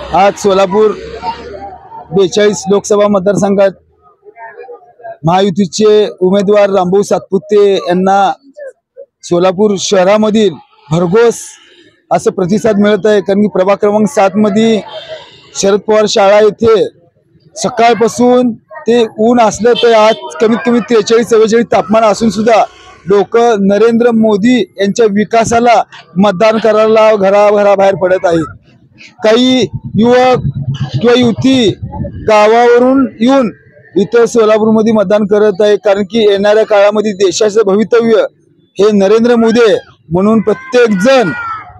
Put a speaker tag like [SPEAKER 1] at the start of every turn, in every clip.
[SPEAKER 1] आज सोलापूर 42 लोकसभा मतदारसंघात महायुतीचे उमेदवार रामभाऊ सातपुते यांना सोलापूर शहरामधील भरघोस असं प्रतिसाद मिळत आहे। कारण की प्रभाग क्रमांक 7 मध्ये शरद पवार शाळा येथे सकाळपासून ते ऊन असलं तर आज कमीत कमी 43-44 तापमान असून सुद्धा लोक नरेंद्र मोदी यांच्या विकासाला मतदान करायला घराबाहेर पडत आहेत। काही युवक किंवा युवती गावावरून येऊन इथं सोलापूरमध्ये मतदान करत आहे। कारण की येणाऱ्या काळामध्ये देशाचं भवितव्य हे नरेंद्र मोदी आहे। म्हणून प्रत्येक जण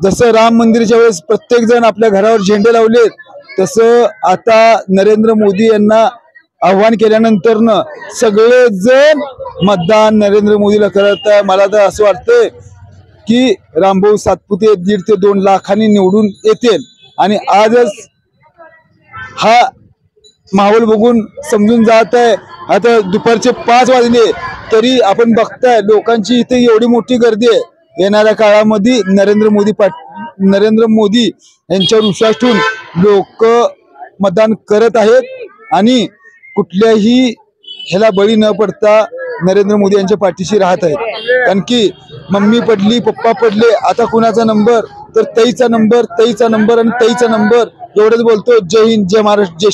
[SPEAKER 1] जसं राम मंदिराच्या वेळेस प्रत्येक जण आपल्या घरावर झेंडे लावलेत, तसं आता नरेंद्र मोदी यांना आव्हान केल्यानंतर सगळे जण मतदान नरेंद्र मोदीला करत आहे। मला तर असं वाटतंय की रामभाऊ सातपुते 1.5 ते 2 लाखांनी निवडून येतील आणि आजच हा माहोल बघून समजून जात आहे। आता दुपारचे 5 वाजले तरी आपण बघताय लोकांची इथे एवढी मोठी गर्दी आहे। येणाऱ्या काळामध्ये नरेंद्र मोदी यांच्यावर विश्वास ठेवून लोक मतदान करत आहेत आणि कुठल्याही ह्याला बळी न पडता नरेंद्र मोदी यांच्या पाठीशी राहत आहेत। कारण की मम्मी पडली पप्पा पडले, आता कुणाचा नंबर तर ताईचा नंबर आणि ताईचा नंबर एवढंच बोलतो। जय हिंद, जय महाराष्ट्र, जय